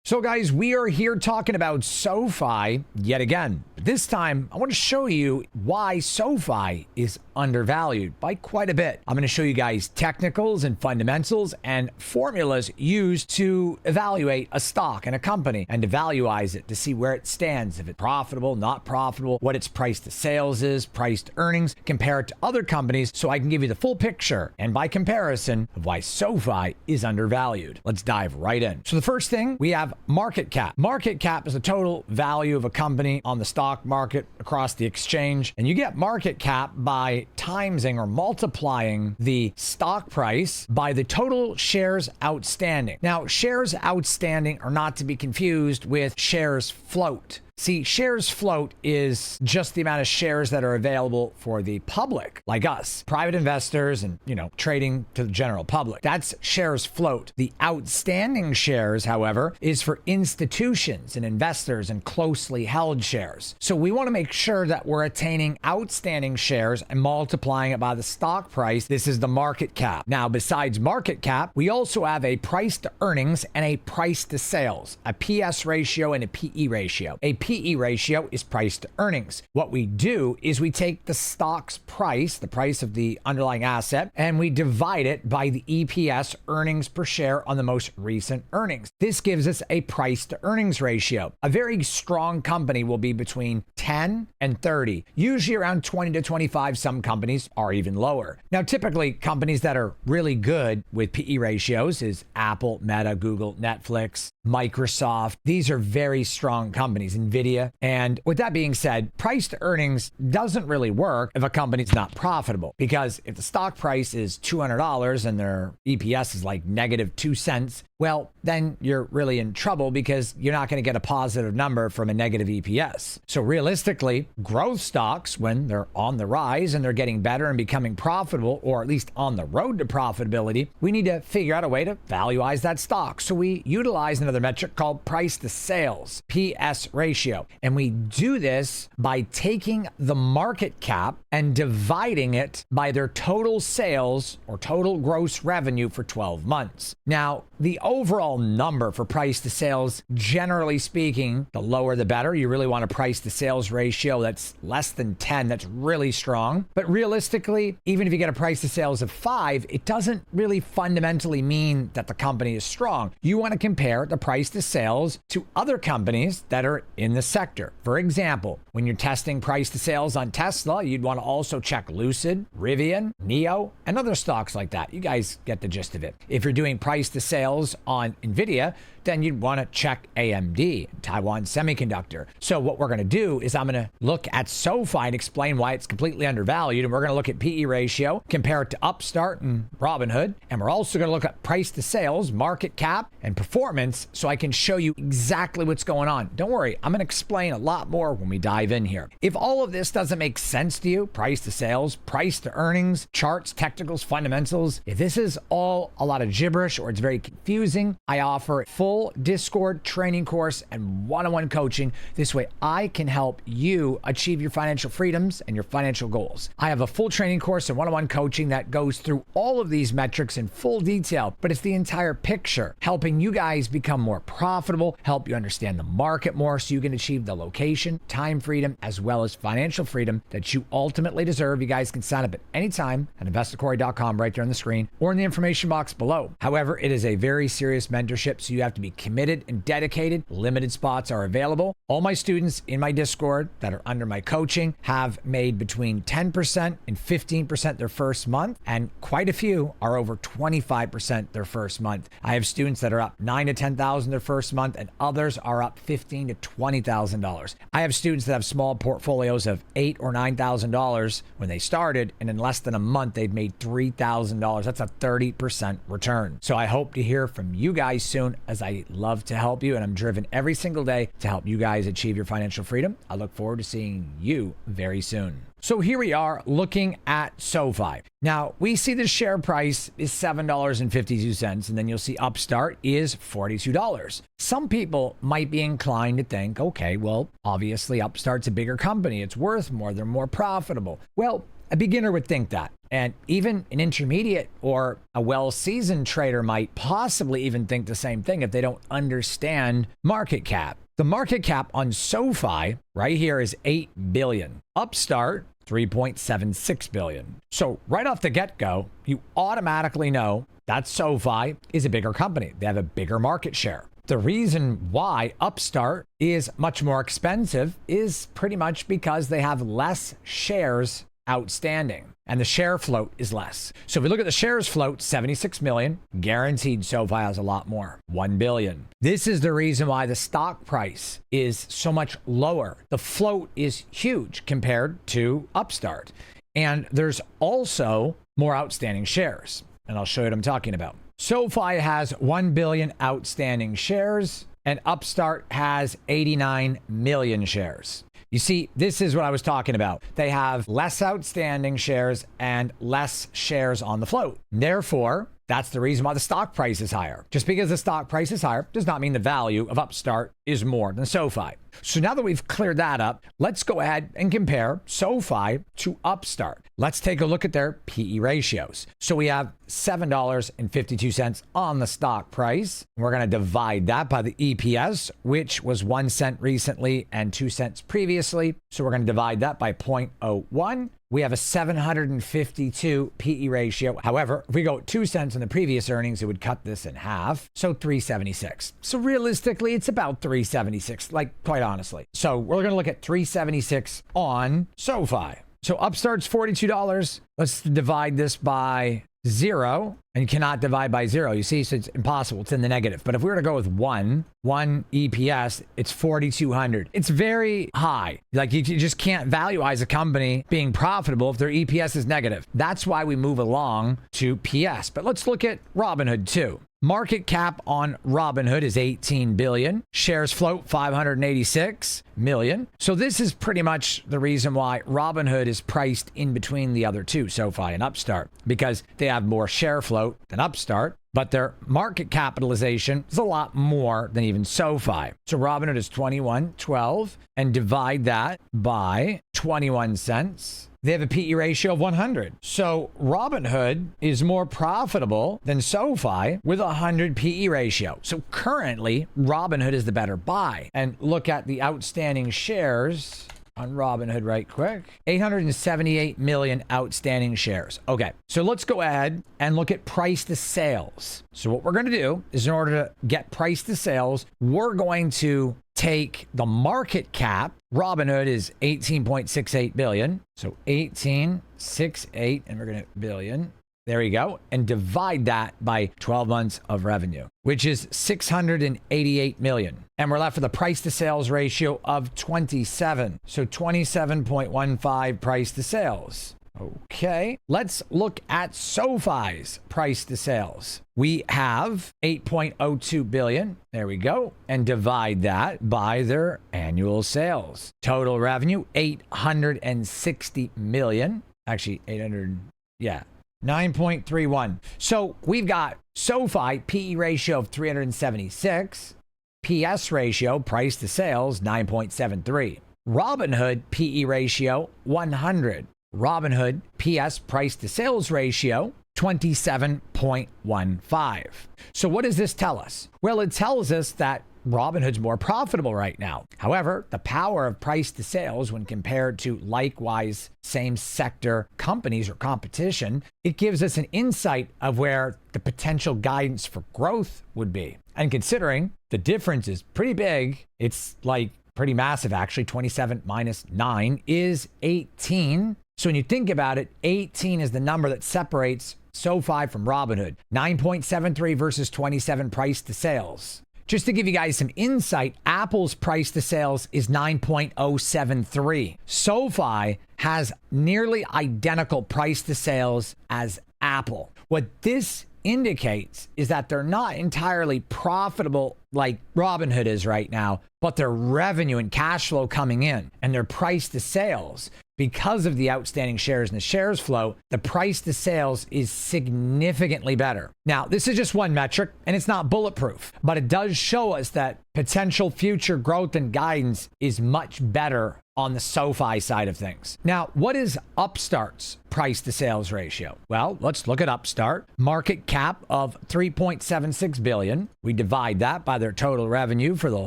So guys, we are here talking about SoFi yet again. But this time, I want to show you why SoFi is undervalued by quite a bit. I'm going to show you guys technicals and fundamentals and formulas used to evaluate a stock and a company and to valuize it to see where it stands, if it's profitable, not profitable, what its price to sales is, price to earnings, compare it to other companies so I can give you the full picture and by comparison of why SoFi is undervalued. Let's dive right in. So the first thing, we have market cap. Market cap is the total value of a company on the stock market across the exchange. And you get market cap by timesing or multiplying the stock price by the total shares outstanding. Now, shares outstanding are not to be confused with shares float. See, shares float is just the amount of shares that are available for the public, like us, private investors and, trading to the general public. That's shares float. The outstanding shares, however, is for institutions and investors and closely held shares. So we want to make sure that we're attaining outstanding shares and multiplying it by the stock price. This is the market cap. Now, besides market cap, we also have a price to earnings and a price to sales, a PS ratio and a PE ratio. A PE ratio is price to earnings. What we do is we take the stock's price, the price of the underlying asset, and we divide it by the EPS, earnings per share, on the most recent earnings. This gives us a price to earnings ratio. A very strong company will be between 10 and 30, usually around 20 to 25. Some companies are even lower. Now, typically companies that are really good with PE ratios is Apple, Meta, Google, Netflix, Microsoft. These are very strong companies, NVIDIA. And with that being said, price to earnings doesn't really work if a company's not profitable, because if the stock price is $200 and their EPS is like -2 cents, well, then you're really in trouble because you're not going to get a positive number from a negative EPS. So realistically, growth stocks, when they're on the rise and they're getting better and becoming profitable, or at least on the road to profitability, we need to figure out a way to valuize that stock. So we utilize another metric called price to sales, PS ratio. And we do this by taking the market cap and dividing it by their total sales or total gross revenue for 12 months. Now, the overall number for price to sales, generally speaking, the lower the better. You really want a price to sales ratio that's less than 10. That's really strong. But realistically, even if you get a price to sales of 5, it doesn't really fundamentally mean that the company is strong. You want to compare the price to sales to other companies that are in the sector. For example, when you're testing price to sales on Tesla, you'd want to also check Lucid, Rivian, NIO, and other stocks like that. You guys get the gist of it. If you're doing price to sales on NVIDIA, then you'd want to check AMD, Taiwan Semiconductor. So what we're going to do is I'm going to look at SoFi and explain why it's completely undervalued. And we're going to look at PE ratio, compare it to Upstart and Robinhood. And we're also going to look at price to sales, market cap, and performance so I can show you exactly what's going on. Don't worry, I'm going to explain a lot more when we dive in here. If all of this doesn't make sense to you, price to sales, price to earnings, charts, technicals, fundamentals, if this is all a lot of gibberish or it's very confusing, I offer full Discord training course and one-on-one coaching. This way I can help you achieve your financial freedoms and your financial goals. I have a full training course and one-on-one coaching that goes through all of these metrics in full detail, but it's the entire picture, helping you guys become more profitable, help you understand the market more so you can achieve the location, time freedom, as well as financial freedom that you ultimately deserve. You guys can sign up at any time at investorcorey.com right there on the screen or in the information box below. However, it is a very serious mentorship, so you have to be committed and dedicated. Limited spots are available. All my students in my Discord that are under my coaching have made between 10% and 15% their first month, and quite a few are over 25% their first month. I have students that are up $9,000 to $10,000 their first month, and others are up $15,000 to $20,000. I have students that have small portfolios of $8,000 or $9,000 when they started, and in less than a month they've made $3,000. That's a 30% return. So I hope to hear from you guys soon, as I love to help you, and I'm driven every single day to help you guys achieve your financial freedom. I look forward to seeing you very soon. So here we are looking at SoFi. Now, we see the share price is $7.52, and then you'll see Upstart is $42. Some people might be inclined to think, okay, well, obviously Upstart's a bigger company. It's worth more. They're more profitable. Well, a beginner would think that. And even an intermediate or a well-seasoned trader might possibly even think the same thing if they don't understand market cap. The market cap on SoFi right here is $8 billion. Upstart, $3.76 billion. So right off the get-go, you automatically know that SoFi is a bigger company. They have a bigger market share. The reason why Upstart is much more expensive is pretty much because they have less shares outstanding and the share float is less. So if we look at the shares float, 76 million, guaranteed SoFi has a lot more, 1 billion. This is the reason why the stock price is so much lower. The float is huge compared to Upstart. And there's also more outstanding shares. And I'll show you what I'm talking about. SoFi has 1 billion outstanding shares and Upstart has 89 million shares. You see, this is what I was talking about. They have less outstanding shares and less shares on the float. Therefore, that's the reason why the stock price is higher. Just because the stock price is higher does not mean the value of Upstart is more than SoFi. So now that we've cleared that up, let's go ahead and compare SoFi to Upstart. Let's take a look at their PE ratios. So we have $7.52 on the stock price. We're going to divide that by the EPS, which was 1 cent recently and 2 cents previously. So we're going to divide that by 0.01. We have a 752 PE ratio. However, if we go 2 cents in the previous earnings, it would cut this in half. So 376. So realistically, it's about 376, like quite honestly. So we're going to look at 376 on SoFi. So Upstart's $42. Let's divide this by 0, and you cannot divide by 0. You see, so it's impossible. It's in the negative. But if we were to go with one EPS, it's 4,200. It's very high. Like you just can't valueize a company being profitable if their EPS is negative. That's why we move along to PS. But let's look at Robinhood too. Market cap on Robinhood is 18 billion. Shares float 586 million. So this is pretty much the reason why Robinhood is priced in between the other two, SoFi and Upstart, because they have more share float than Upstart, but their market capitalization is a lot more than even SoFi. So Robinhood is 21.12 and divide that by 21 cents. They have a PE ratio of 100. So Robinhood is more profitable than SoFi with a 100 PE ratio. So currently, Robinhood is the better buy. And look at the outstanding shares on Robinhood right quick. 878 million outstanding shares. Okay, so let's go ahead and look at price to sales. So what we're going to do is in order to get price to sales, we're going to take the market cap. Robinhood is 18.68 billion. So 18.68, and we're going to billion. There we go. And divide that by 12 months of revenue, which is 688 million. And we're left with a price to sales ratio of 27. So 27.15 price to sales. Okay, let's look at SoFi's price to sales. We have 8.02 billion. There we go. And divide that by their annual sales. Total revenue, 860 million. Actually, 9.31. So we've got SoFi PE ratio of 376. PS ratio, price to sales, 9.73. Robinhood PE ratio, 100. Robinhood PS price to sales ratio, 27.15. So what does this tell us? Well, it tells us that Robinhood's more profitable right now. However, the power of price to sales when compared to likewise same sector companies or competition, it gives us an insight of where the potential guidance for growth would be. And considering the difference is pretty big, it's like pretty massive actually. 27 minus 9 is 18. So when you think about it, 18 is the number that separates SoFi from Robinhood. 9.73 versus 27 price to sales. Just to give you guys some insight, Apple's price to sales is 9.073. SoFi has nearly identical price to sales as Apple. What this indicates is that they're not entirely profitable like Robinhood is right now, but their revenue and cash flow coming in and their price to sales, because of the outstanding shares and the shares flow, the price to sales is significantly better. Now, this is just one metric and it's not bulletproof, but it does show us that potential future growth and guidance is much better on the SoFi side of things. Now, what is Upstart's price to sales ratio? Well, let's look at Upstart. Market cap of $3.76 billion. We divide that by their total revenue for the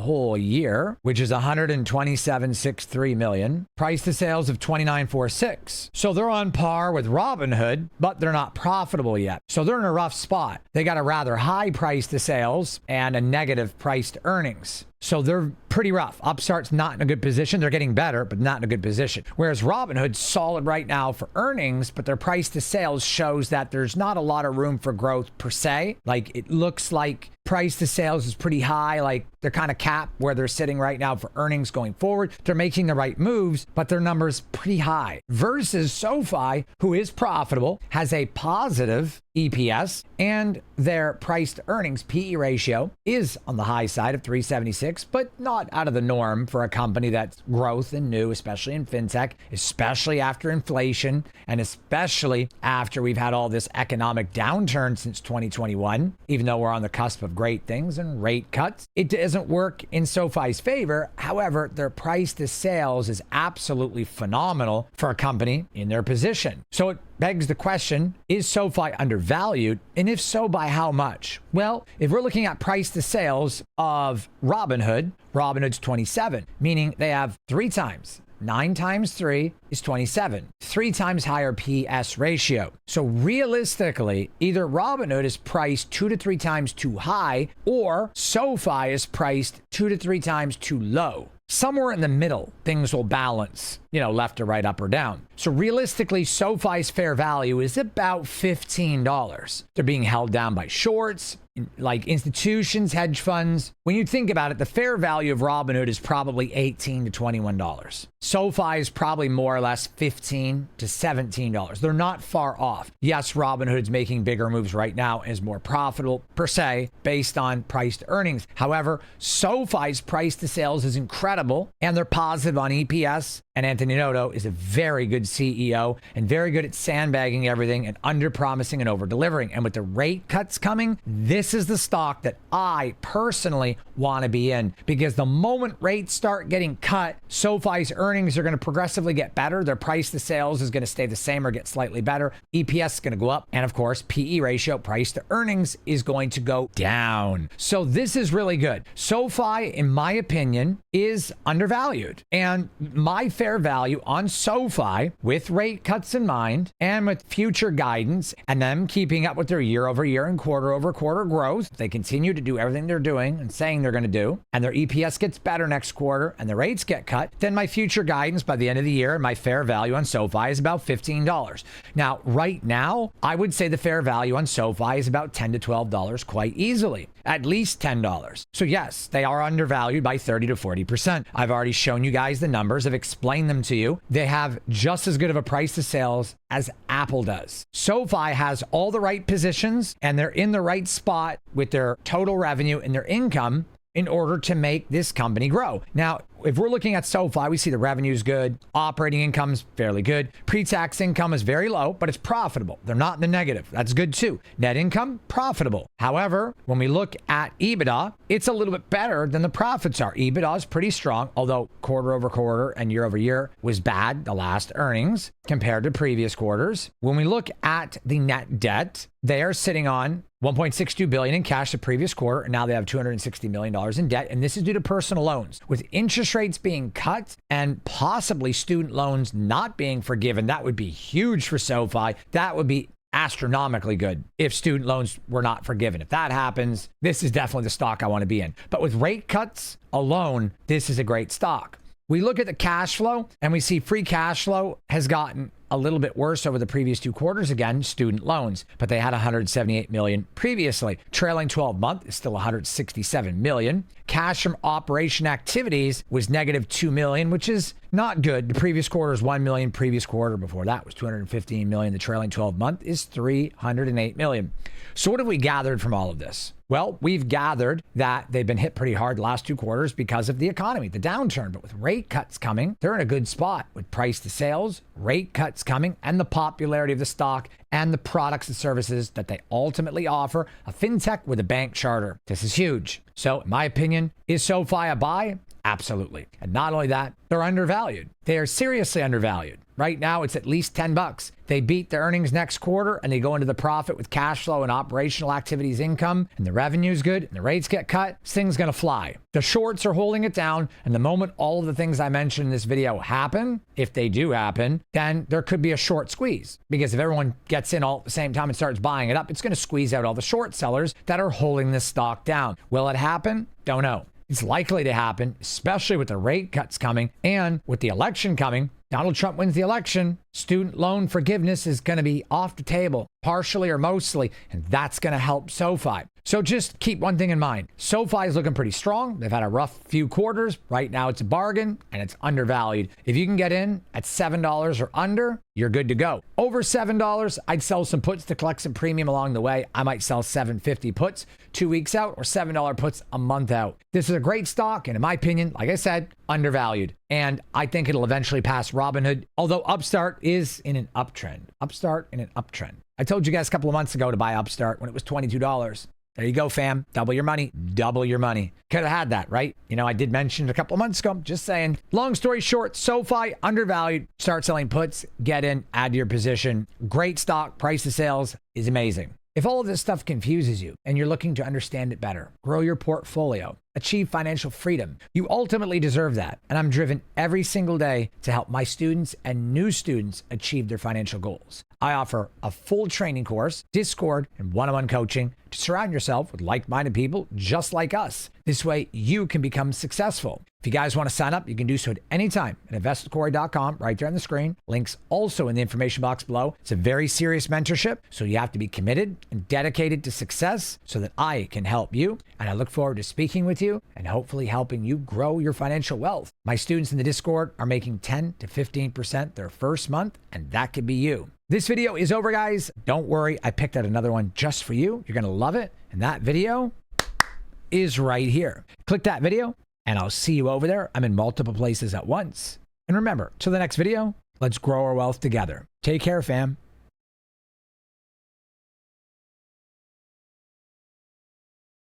whole year, which is $127.63 million. Price to sales of 29.46. So they're on par with Robinhood, but they're not profitable yet. So they're in a rough spot. They got a rather high price to sales and a negative price to earnings. So they're pretty rough. Upstart's not in a good position. They're getting better, but not in a good position. Whereas Robinhood's solid right now for earnings, but their price to sales shows that there's not a lot of room for growth per se. Like, it looks like price to sales is pretty high. Like, they're kind of capped where they're sitting right now for earnings going forward. They're making the right moves, but their number's pretty high. Versus SoFi, who is profitable, has a positive EPS, and their price to earnings PE ratio is on the high side of 376, but not out of the norm for a company that's growth and new, especially in fintech, especially after inflation, and especially after we've had all this economic downturn since 2021. Even though we're on the cusp of great things and rate cuts, it doesn't work in SoFi's favor. However, their price to sales is absolutely phenomenal for a company in their position. So it begs the question, is SoFi undervalued? And if so, by how much? Well, if we're looking at price to sales of Robinhood's 27, meaning they have 3 times. 9 times 3 is 27. 3 times higher PS ratio. So realistically, either Robinhood is priced 2 to 3 times too high, or SoFi is priced 2 to 3 times too low. Somewhere in the middle, things will balance, left or right, up or down. So realistically, SoFi's fair value is about $15. They're being held down by shorts, like institutions, hedge funds. When you think about it, the fair value of Robinhood is probably $18 to $21. SoFi is probably more or less $15 to $17. They're not far off. Yes, Robinhood's making bigger moves right now and is more profitable per se based on price to earnings. However, SoFi's price to sales is incredible, and they're positive on EPS. And Anthony Noto is a very good CEO and very good at sandbagging everything and under-promising and over-delivering. And with the rate cuts coming, this is the stock that I personally want to be in, because the moment rates start getting cut, SoFi's earnings are going to progressively get better. Their price to sales is going to stay the same or get slightly better. EPS is going to go up. And of course, PE ratio, price to earnings, is going to go down. So this is really good. SoFi, in my opinion, is undervalued. And my fair value on SoFi, with rate cuts in mind and with future guidance and them keeping up with their year over year and quarter over quarter growth, they continue to do everything they're doing and saying they're going to do, and their EPS gets better next quarter and the rates get cut, then my future guidance by the end of the year, my fair value on SoFi is about $15. Now, right now, I would say the fair value on SoFi is about $10 to $12 quite easily. At least $10. So yes, they are undervalued by 30 to 40%. I've already shown you guys the numbers. I've explained them to you. They have just as good of a price to sales as Apple does. SoFi has all the right positions, and they're in the right spot with their total revenue and their income in order to make this company grow. Now, if we're looking at SoFi, we see the revenue is good. Operating income's fairly good. Pre-tax income is very low, but it's profitable. They're not in the negative. That's good too. Net income, profitable. However, when we look at EBITDA, it's a little bit better than the profits are. EBITDA is pretty strong, although quarter over quarter and year over year was bad, the last earnings, compared to previous quarters. When we look at the net debt, they are sitting on $1.62 billion in cash the previous quarter, and now they have $260 million in debt, and this is due to personal loans. With interest rates being cut and possibly student loans not being forgiven, that would be huge for SoFi. That would be astronomically good if student loans were not forgiven. If that happens, this is definitely the stock I want to be in. But with rate cuts alone, this is a great stock. We look at the cash flow and we see free cash flow has gotten a little bit worse over the previous 2 quarters. Again, student loans, but they had $178 million previously. Trailing 12 month is still $167 million. Cash from operation activities was negative $2 million, which is not good. The previous quarter is $1 million. Previous quarter before that was $215 million. The trailing 12 month is $308 million. So what have we gathered from all of this? Well, we've gathered that they've been hit pretty hard the last 2 quarters because of the economy, the downturn. But with rate cuts coming, they're in a good spot with price to sales, rate cuts coming, and the popularity of the stock and the products and services that they ultimately offer, a fintech with a bank charter. This is huge. So in my opinion, is SoFi a buy? Absolutely. And not only that, they're undervalued. They are seriously undervalued. Right now, it's at least $10. They beat their earnings next quarter and they go into the profit with cash flow and operational activities income, and the revenue's good and the rates get cut. This thing's going to fly. The shorts are holding it down. And the moment all of the things I mentioned in this video happen, if they do happen, then there could be a short squeeze. Because if everyone gets in all at the same time and starts buying it up, it's going to squeeze out all the short sellers that are holding this stock down. Will it happen? Don't know. It's likely to happen, especially with the rate cuts coming and with the election coming. Donald Trump wins the election. Student loan forgiveness is going to be off the table, partially or mostly, and that's going to help SoFi. So just keep one thing in mind. SoFi is looking pretty strong. They've had a rough few quarters. Right now it's a bargain and it's undervalued. If you can get in at $7 or under, you're good to go. Over $7, I'd sell some puts to collect some premium along the way. I might sell $7.50 puts 2 weeks out or $7 puts a month out. This is a great stock, and in my opinion, like I said, undervalued. And I think it'll eventually pass Robinhood, although Upstart is in an uptrend. Upstart in an uptrend. I told you guys a couple of months ago to buy Upstart when it was $22. There you go, fam. Double your money. Double your money. Could have had that, right? You know, I did mention it a couple of months ago. Just saying. Long story short, SoFi undervalued. Start selling puts. Get in. Add to your position. Great stock. Price to sales is amazing. If all of this stuff confuses you and you're looking to understand it better, grow your portfolio, achieve financial freedom, you ultimately deserve that. And I'm driven every single day to help my students and new students achieve their financial goals. I offer a full training course, Discord, and one-on-one coaching to surround yourself with like-minded people just like us. This way you can become successful. If you guys want to sign up, you can do so at any time at investorcorey.com, right there on the screen. Links also in the information box below. It's a very serious mentorship, so you have to be committed and dedicated to success so that I can help you. And I look forward to speaking with you and hopefully helping you grow your financial wealth. My students in the Discord are making 10 to 15% their first month, and that could be you. This video is over, guys. Don't worry, I picked out another one just for you. You're going to love it. And that video is right here. Click that video, and I'll see you over there. I'm in multiple places at once. And remember, till the next video, let's grow our wealth together. Take care, fam.